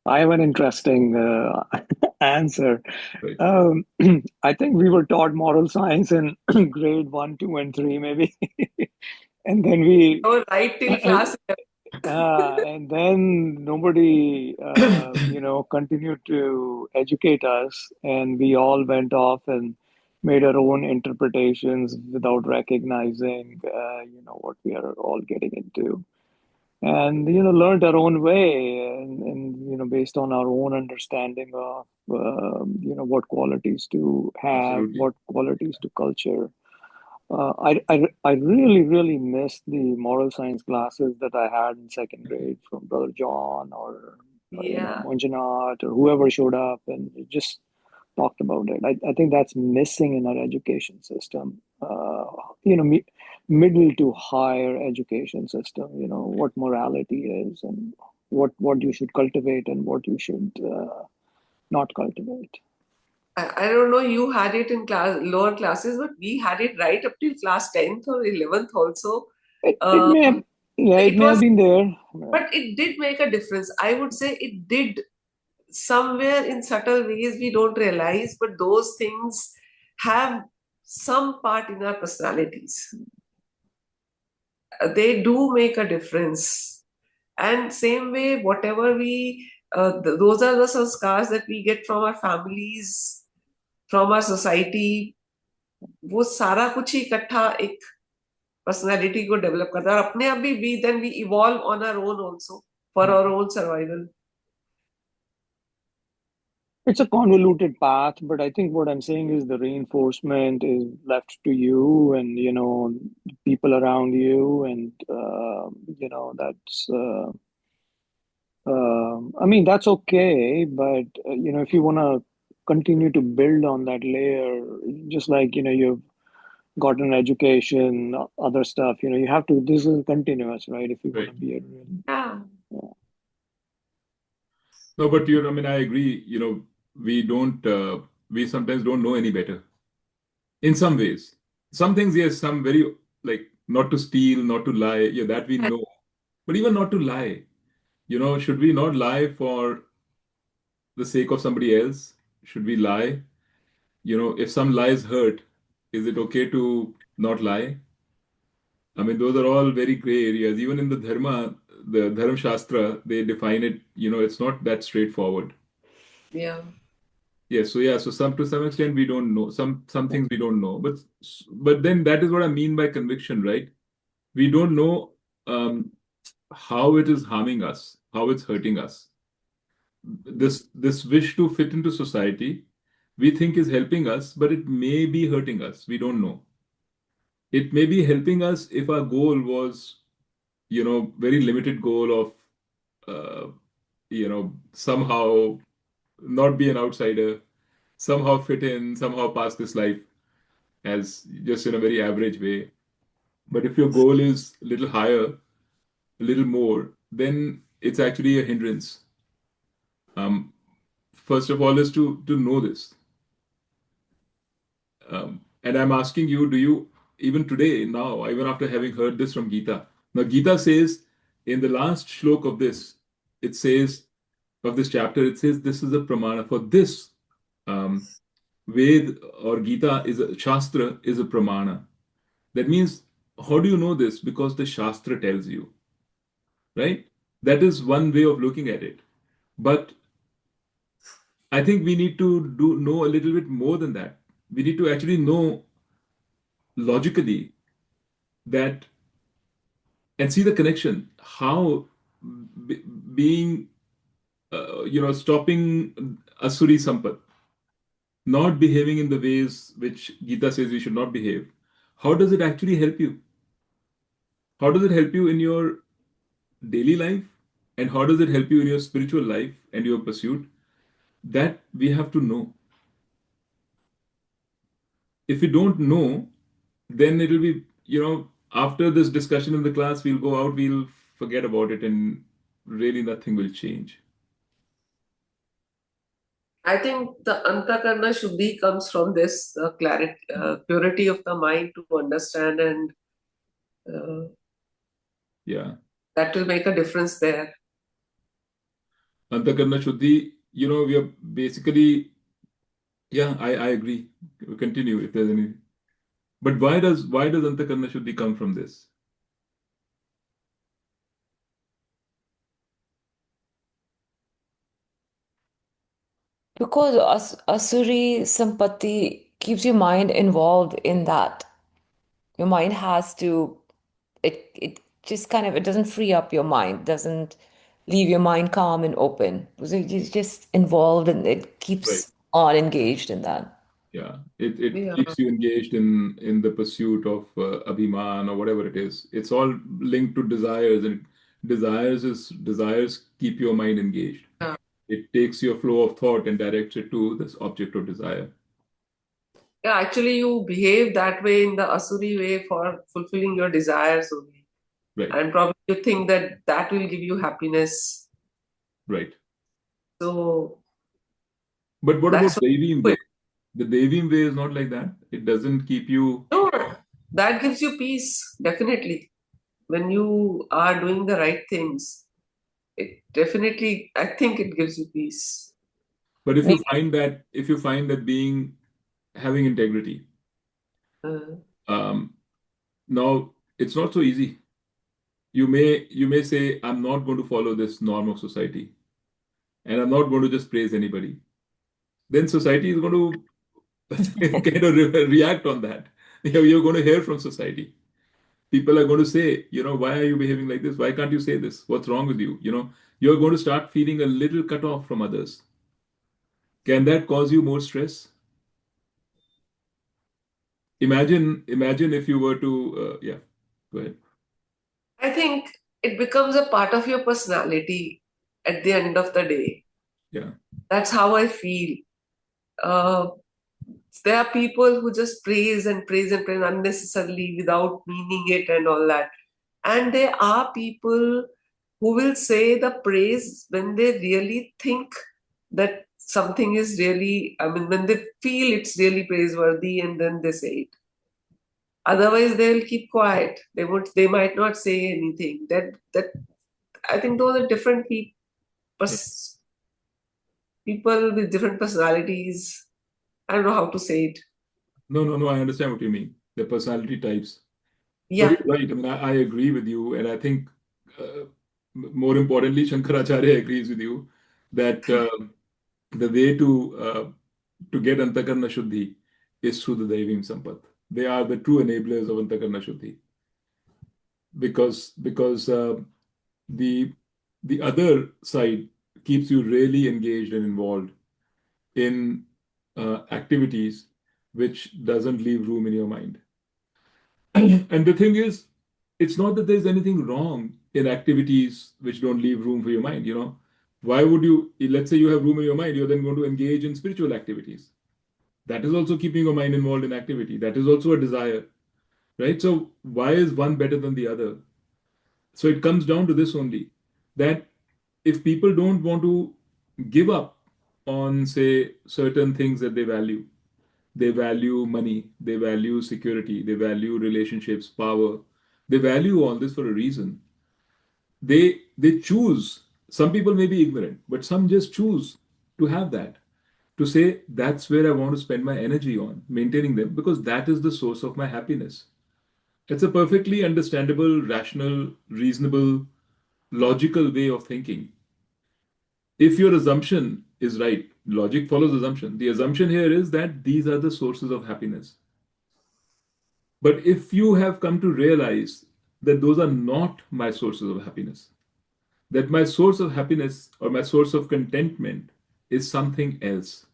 I have an interesting answer. Right. Um, I think we were taught moral science in grade one, two, and three, maybe, and then we, you're right till class 11. and then nobody, continued to educate us, and we all went off and made our own interpretations without recognizing, what we are all getting into. And learned our own way, and based on our own understanding of what qualities to have, Absolutely. what qualities to culture. I really missed the moral science classes that I had in second grade from Brother John, or Yeah, Manjunath, or whoever showed up and just talked about it. I think that's missing in our education system. Middle to higher education system. What morality is, and what you should cultivate and what you should not cultivate. I don't know. You had it in lower classes, but we had it right up till class 10th or 11th also. It may have, Um, yeah, it it may have was, been there. but it did make a difference. I would say it did somewhere in subtle ways we don't realize, but those things have some part in our personalities. They do make a difference. And same way, whatever those are the sanskars that we get from our families, from our society. वो सारा कुछ ही इकट्ठा एक personality को develop करता है और अपने आप भी we then we evolve on our own also for our own survival. It's a convoluted path, but I think what I'm saying is the reinforcement is left to you, and people around you, and that's. I mean, that's okay, but if you want to continue to build on that layer, just like you've got an education, other stuff, you have to. This is continuous, right? If you want to Right. be a real, Yeah. yeah. No, but I mean, I agree. We don't. We sometimes don't know any better. In some ways, some things, yes. Some very, like, not to steal, not to lie. Yeah, that we know. But even not to lie. Should we not lie for the sake of somebody else? Should we lie? If some lies hurt, is it okay to not lie? I mean, those are all very gray areas. Even in the Dharma, the Dharma Shastra, they define it, it's not that straightforward. Yeah. Yes, so yeah, so some to some extent we don't know. Some things we don't know. But then that is what I mean by conviction, right? We don't know how it is harming us, how it's hurting us. This wish to fit into society, we think is helping us, but it may be hurting us. We don't know. It may be helping us if our goal was, very limited goal of, somehow not be an outsider, somehow fit in, somehow pass this life as just in a very average way. But if your goal is a little higher, a little more, then it's actually a hindrance. Um, First of all, is to know this. And I'm asking you, do you, even today, now, even after having heard this from Gita? Now, Gita says in the last shlok of this, it says, of this chapter, it says, this is a pramana. For this, um, Ved or Gita is a Shastra is a pramana. That means, how do you know this? Because the Shastra tells you, right? That is one way of looking at it. But I think we need to know a little bit more than that. We need to actually know logically that and see the connection. How being, stopping Asuri Sampat, not behaving in the ways which Gita says we should not behave. How does it actually help you? How does it help you in your daily life? And how does it help you in your spiritual life and your pursuit? That we have to know. If we don't know, then it'll be, after this discussion in the class, we'll go out, we'll forget about it, and really nothing will change. I think the antakarna shuddhi comes from this clarity, purity of the mind to understand, and uh, Yeah. that will make a difference there. Antakarna Shuddhi, we are basically, yeah, I agree. Continue if there's any. But why does Antakarna Shuddhi come from this? Because Asuri Sampatti keeps your mind involved in that. Your mind has to, it just kind of, it doesn't free up your mind, doesn't leave your mind calm and open. So it's just involved and it Right. keeps on engaged in that. Yeah. It Yeah. keeps you engaged in the pursuit of Abhiman or whatever it is. It's all linked to desires, and desires keep your mind engaged. Yeah. It takes your flow of thought and directs it to this object of desire. Yeah, actually, you behave that way in the Asuri way for fulfilling your desires only. Right. And probably you think that that will give you happiness. Right. So But what about that's Daivim why. way? The Daivim way is not like that. It doesn't keep you No, that gives you peace, definitely. When you are doing the right things, it definitely, I think it gives you peace. But if you Maybe find that being having integrity, Uh, um, now it's not so easy. You may say, I'm not going to follow this norm of society, and I'm not going to just praise anybody. Then society is going to kind of react on that. You're going to hear from society. People are going to say, why are you behaving like this? Why can't you say this? What's wrong with you? You're going to start feeling a little cut off from others. Can that cause you more stress? Imagine if you were to, yeah, go ahead. I think it becomes a part of your personality at the end of the day. Yeah, That's how I feel. Uh, there are people who just praise and praise and praise unnecessarily without meaning it and all that. And there are people who will say the praise when they really think that something is really, I mean, when they feel it's really praiseworthy and then they say it. Otherwise, they will keep quiet. They might not say anything. That I think those are different yeah. people with different personalities. I don't know how to say it. No, no, no, I understand what you mean. The personality types. But Yeah, you're right. I mean, I agree with you. And I think more importantly, Shankaracharya agrees with you that the way to get Antakarna Shuddhi is through the Daivim Sampat. They are the true enablers of Antakarna Shuddhi. Because the the other side keeps you really engaged and involved in activities which doesn't leave room in your mind. And the thing is, it's not that there's anything wrong in activities which don't leave room for your mind. Why would you, let's say you have room in your mind, you're then going to engage in spiritual activities. That is also keeping your mind involved in activity. That is also a desire, right? So why is one better than the other? So it comes down to this only, that if people don't want to give up on, say, certain things that they value money, they value security, they value relationships, power, they value all this for a reason. They choose. Some people may be ignorant, but some just choose to have that, to say that's where I want to spend my energy on maintaining them, because that is the source of my happiness. It's a perfectly understandable, rational, reasonable, logical way of thinking. If your assumption is right, logic follows assumption. The assumption here is that these are the sources of happiness. But if you have come to realize that those are not my sources of happiness. That my source of happiness or my source of contentment is something else,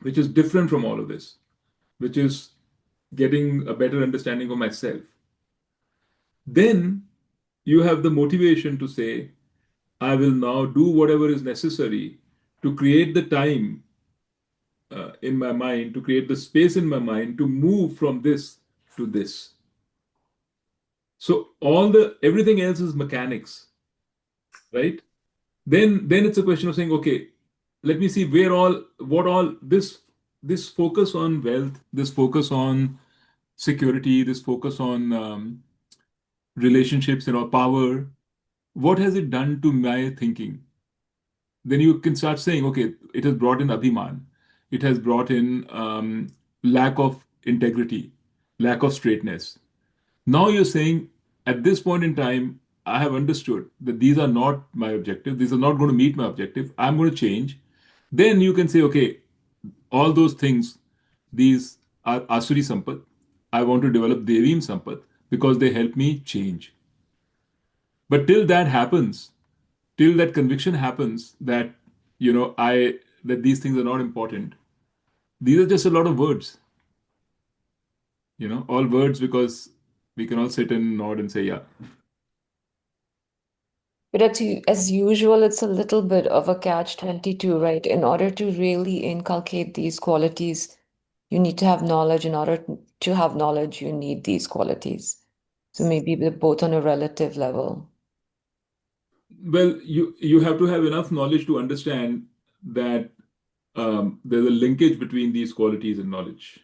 which is different from all of this, which is getting a better understanding of myself. Then you have the motivation to say, I will now do whatever is necessary to create the time in my mind, to create the space in my mind to move from this to this. So everything else is mechanics, right? Then it's a question of saying, okay, let me see what all this focus on wealth, this focus on security, this focus on relationships, power, what has it done to my thinking? Then you can start saying, okay, it has brought in abhiman, it has brought in lack of integrity, lack of straightness. Now you're saying, at this point in time, I have understood that these are not my objective. These are not going to meet my objective. I'm going to change. Then you can say, okay, all those things, these are Asuri Sampat. I want to develop Devim Sampat because they help me change. But till that happens, till that conviction happens that, that these things are not important, these are just a lot of words, all words because we can all sit and nod and say, yeah. But as usual, it's a little bit of a catch-22, right? In order to really inculcate these qualities, you need to have knowledge. In order to have knowledge, you need these qualities. So maybe they're both on a relative level. Well, you have to have enough knowledge to understand that there's a linkage between these qualities and knowledge.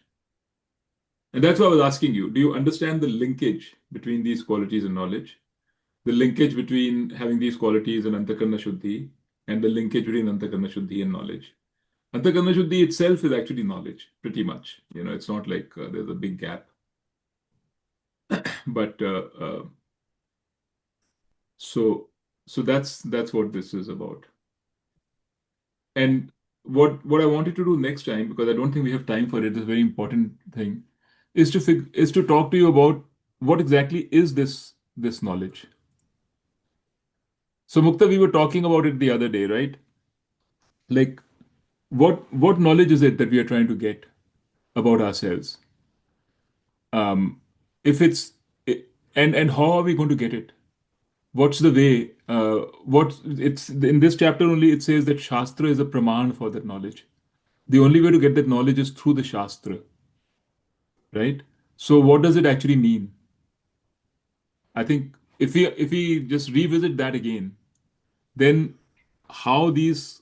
And that's why I was asking you, do you understand the linkage between these qualities and knowledge? The linkage between having these qualities and Antakarna Shuddhi, and the linkage between Antakarna Shuddhi and knowledge. Antakarna Shuddhi itself is actually knowledge, pretty much. It's not like there's a big gap. But so that's what this is about. And what I wanted to do next time, because I don't think we have time for it, is a very important thing, is to talk to you about what exactly is this knowledge. So Mukta, we were talking about it the other day, right? Like, what knowledge is it that we are trying to get about ourselves? If it's and how are we going to get it? What's the way? What it's in this chapter only it says that Shastra is a praman for that knowledge. The only way to get that knowledge is through the Shastra, right? So what does it actually mean? I think if we just revisit that again, then how these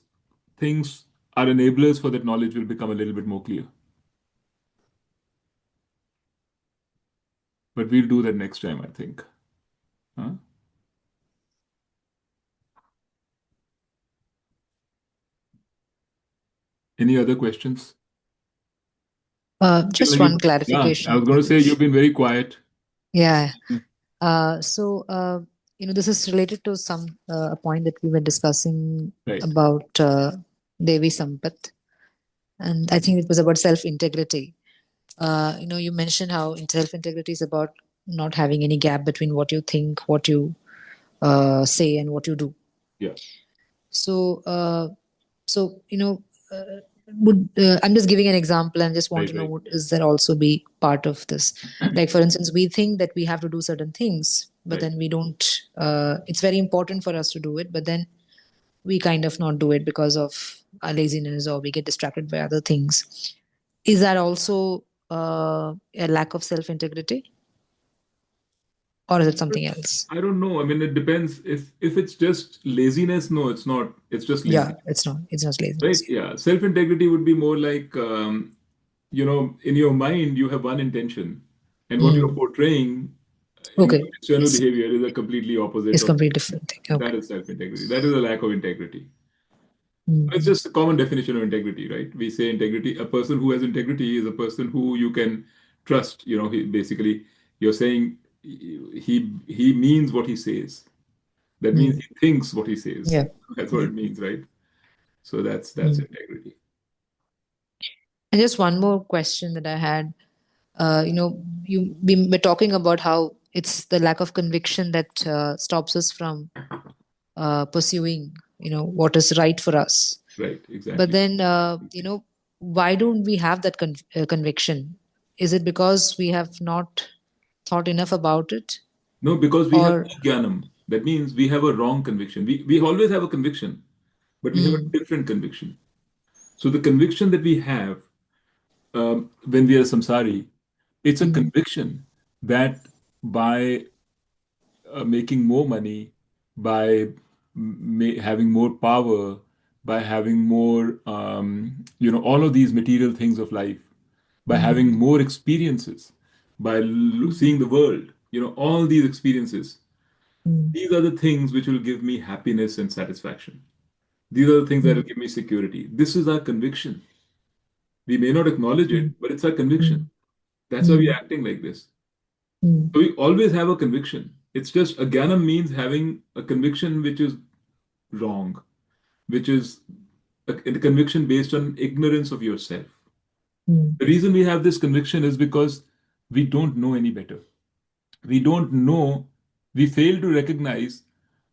things are enablers for that knowledge will become a little bit more clear. But we'll do that next time, I think. Huh? Any other questions? Just You, one yeah, I clarification. was going to say you've been very quiet. Yeah. So, this is related to a point that we were discussing Right. about Devi Sampat, and I think it was about self-integrity. You mentioned how self-integrity is about not having any gap between what you think, what you say, and what you do. Yeah. So, I'm just giving an example and just want to know Right. what is that also be part of this. Like, for instance, we think that we have to do certain things, but Right. then we don't. It's very important for us to do it, but then we kind of not do it because of our laziness or we get distracted by other things. Is that also a lack of self-integrity? Or is it something else? I don't know. I mean, it depends. If it's just laziness, no, it's not. It's just Yeah, lazy. it's not. It's not laziness. Right? Yeah. Self-integrity would be more like, in your mind, you have one intention, and what you're Mm. portraying in your Okay. external behavior is a completely opposite It's of completely different thing. that Okay. is self-integrity. That is a lack of integrity. It's Mm. just a common definition of integrity, right? We say integrity. A person who has integrity is a person who you can trust. Basically, you're saying he means what he says. That means Mm. he thinks what he says. Yeah. That's what Yeah. it means, right? So that's Mm. integrity. And just one more question that I had. We were talking about how it's the lack of conviction that stops us from pursuing, what is right for us. Right, But exactly. then, why don't we have that conviction? Is it because we have not thought enough about it? No, because we have Or, jnanam. That means we have a wrong conviction. We always have a conviction, but we have a mm, different conviction. So the conviction that we have when we are samsari, it's a mm, conviction that by making more money, by having more power, by having more, all of these material things of life, by mm, having more experiences, by seeing the world, all these experiences, mm, these are the things which will give me happiness and satisfaction. These are the things that will mm, give me security. This is our conviction. We may not acknowledge it, mm, but it's our conviction. mm, That's why we're mm, acting like this. mm. So we always have a conviction. It's just agyanam means having a conviction which is wrong, which is a conviction based on ignorance of yourself. Mm. The reason we have this conviction is because we don't know any better. We don't know, we fail to recognize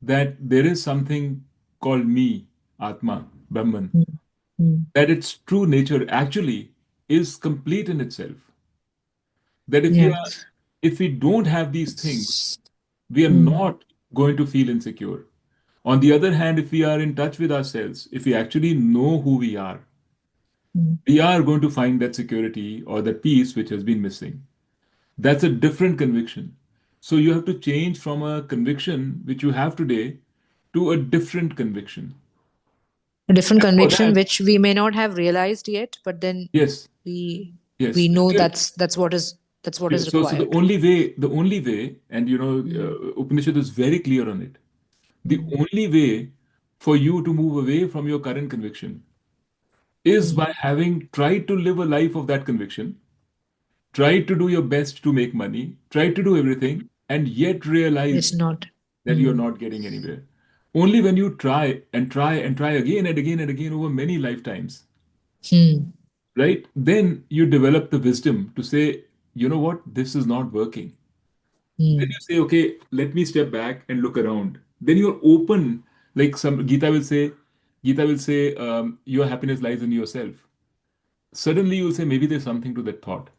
that there is something called me, Atma, Brahman, Mm, mm. that its true nature actually is complete in itself. That Yeah. if we don't have these things, we are Mm, not going to feel insecure. On the other hand, if we are in touch with ourselves, if we actually know who mm. we are going to find that security or that peace which has been missing. That's a different conviction. So you have to change from a conviction which you have today to a different conviction. A different And for conviction that, which we may not have realized yet, but then yes, we yes. we know that's what is So the required. only way, and Mm, Upanishad is very clear on it. The mm, only way for you to move away from your current conviction is mm. by having tried to live a life of that conviction, tried to do your best to make money, tried to do everything, and yet It's realized not. that you're Mm, not getting anywhere. Only when you try and try and try again and again and again over many lifetimes, mm, right? Then you develop the wisdom to say, you know what, this is not working. Then mm, you say, okay, let me step back and look around. Then you're open, like some Gita will say, your happiness lies in yourself. Suddenly you'll say, maybe there's something to that thought.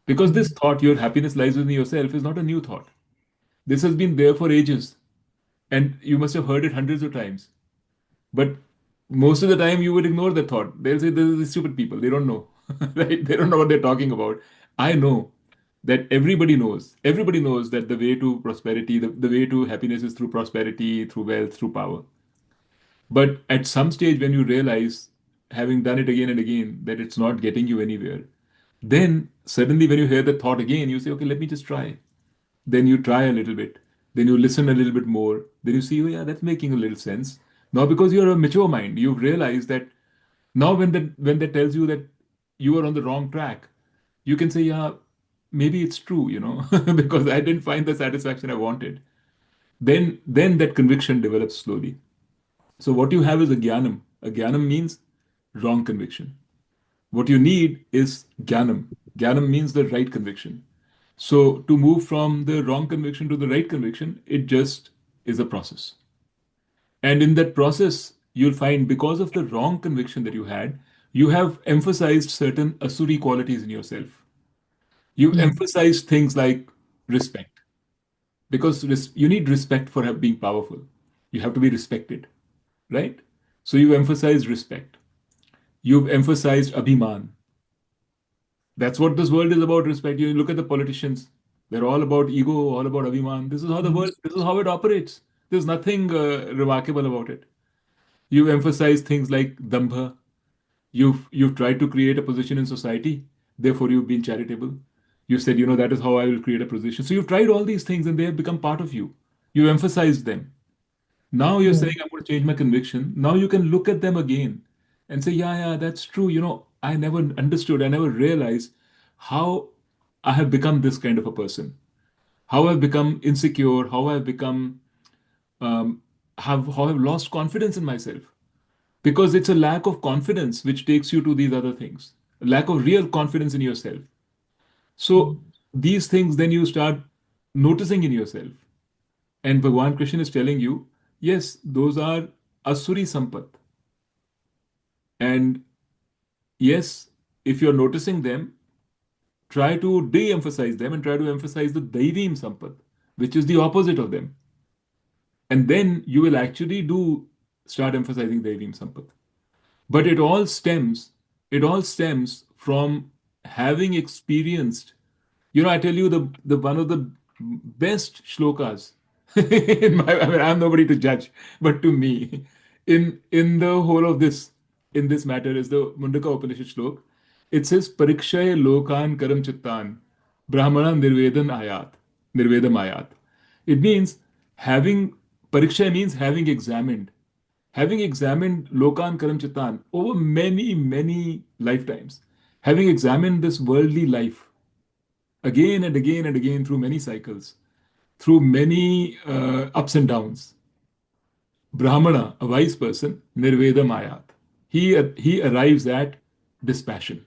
Because this mm, thought, your happiness lies within yourself, is not a new thought. This has been there for ages, and you must have heard it hundreds of times. But most of the time, you would ignore the thought. They'll say, "This is the stupid people. They don't know, right? They don't know what they're talking about." I know that everybody knows. Everybody knows that the way to prosperity, the way to happiness is through prosperity, through wealth, through power. But at some stage, when you realize, having done it again and again, that it's not getting you anywhere, then suddenly, when you hear the thought again, you say, okay, let me just try. Then you try a little bit. Then you listen a little bit more. Then you see, oh, yeah, that's making a little sense. Now, because you're a mature mind, you've realized that now when that tells you that you are on the wrong track, you can say, yeah, maybe it's true, because I didn't find the satisfaction I wanted. Then that conviction develops slowly. So what you have is a jnanam. A jnanam means wrong conviction. What you need is jnanam. Jnanam means the right conviction. So to move from the wrong conviction to the right conviction, it just is a process. And in that process, you'll find because of the wrong conviction that you had, you have emphasized certain Asuri qualities in yourself. You've mm, emphasized things like respect, because you need respect for being powerful. You have to be respected, right? So you emphasize respect. You've emphasized abhiman. That's what this world is about, respect. You look at the politicians, they're all about ego, all about abhiman. This is how the mm, world, this is how it operates. There's nothing remarkable about it. You've emphasized things like dambha. You've tried to create a position in society, therefore you've been charitable. You said, that is how I will create a position. So you've tried all these things and they have become part of you. You emphasized them. Now you're saying, mm, I'm going to change my conviction. Now you can look at them again and say, yeah, yeah, that's true. I never understood, I never realized how I have become this kind of a person, how I've become insecure, how I've become, how I've lost confidence in myself. Because it's a lack of confidence which takes you to these other things, a lack of real confidence in yourself. So mm, these things, then you start noticing in yourself. And Bhagwan Krishna is telling you, yes, those are Asuri Sampat. And yes, if you're noticing them, try to de-emphasize them and try to emphasize the Daivim Sampat, which is the opposite of them. And then you will actually do start emphasizing Daivim Sampat. But it all stems from having experienced. I tell you the one of the best shlokas I'm nobody to judge, but to me, in the whole of this matter is the Mundaka Upanishad shlok. It says Parikshay Lokan Karam Chittan Brahmana Nirvedam Ayat. It means having Parikshay means having examined Lokan Karam Chitan over many, many lifetimes, having examined this worldly life again and again and again through many cycles, through many ups and downs, Brahmana, a wise person, Nirveda Mayat. He arrives at dispassion.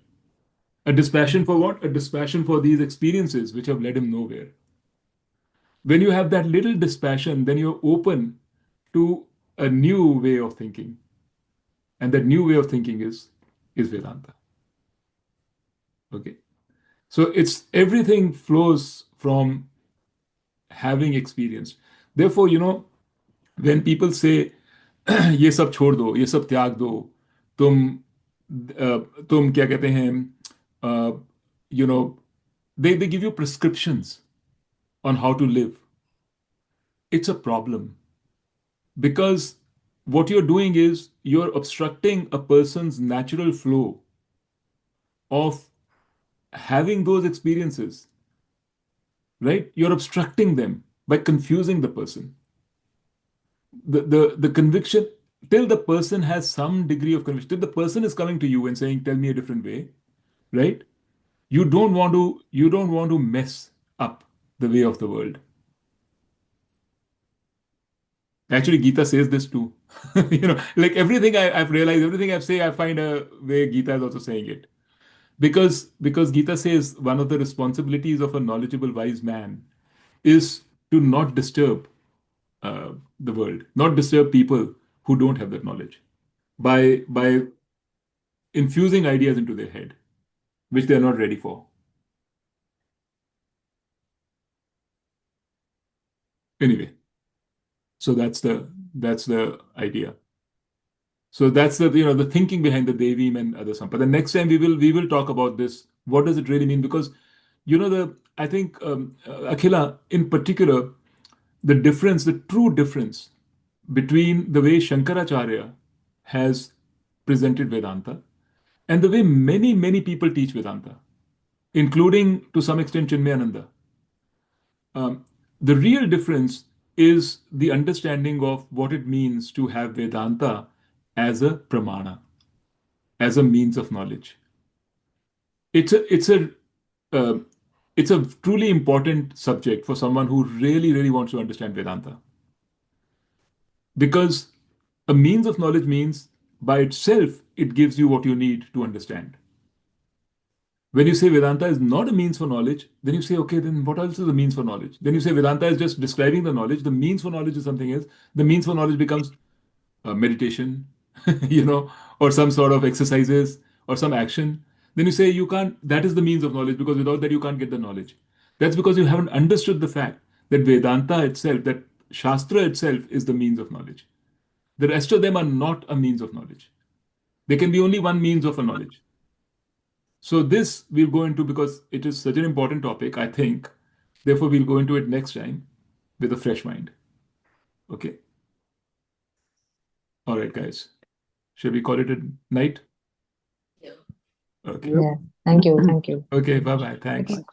A dispassion for what? A dispassion for these experiences which have led him nowhere. When you have that little dispassion, then you're open to a new way of thinking. And that new way of thinking is Vedanta. Okay. So it's everything flows from having experienced. Therefore, when people say, ये सब छोड़ दो, ये सब त्याग दो, तुम तुम क्या कहते हैं, uh, you know, they give you prescriptions on how to live. It's a problem because what you're doing is you're obstructing a person's natural flow of having those experiences, right? You're obstructing them by confusing the person. The conviction, till the person has some degree of conviction, till the person is coming to you and saying, tell me a different way, right? You don't want to mess up the way of the world. Actually, Gita says this too. Like everything I've realized, everything I've say, I find a way Gita is also saying it. Because Gita says one of the responsibilities of a knowledgeable wise man is to not disturb the world, not disturb people who don't have that knowledge by infusing ideas into their head, which they're not ready for. Anyway, so that's the idea. So that's the thinking behind the Devim and other Sampada. The next time we will talk about this. What does it really mean? Because I think Akhila in particular, the true difference between the way Shankaracharya has presented Vedanta and the way many, many people teach Vedanta, including to some extent Chinmayananda. The real difference is the understanding of what it means to have Vedanta as a pramana, as a means of knowledge. It's a it's a uh, it's a truly important subject for someone who really, really wants to understand Vedanta. Because a means of knowledge means by itself, it gives you what you need to understand. When you say Vedanta is not a means for knowledge, then you say, okay, then what else is a means for knowledge? Then you say Vedanta is just describing the knowledge. The means for knowledge is something else. The means for knowledge becomes meditation, or some sort of exercises or some action. Then you say you can't, that is the means of knowledge because without that you can't get the knowledge. That's because you haven't understood the fact that Vedanta itself, that Shastra itself is the means of knowledge. The rest of them are not a means of knowledge. There can be only one means of a knowledge. So this we'll go into because it is such an important topic, I think. Therefore, we'll go into it next time with a fresh mind. Okay. All right, guys. Shall we call it a night? Yeah. Okay. Yeah. Thank you. Thank you. Okay. Bye bye. Thanks. Bye.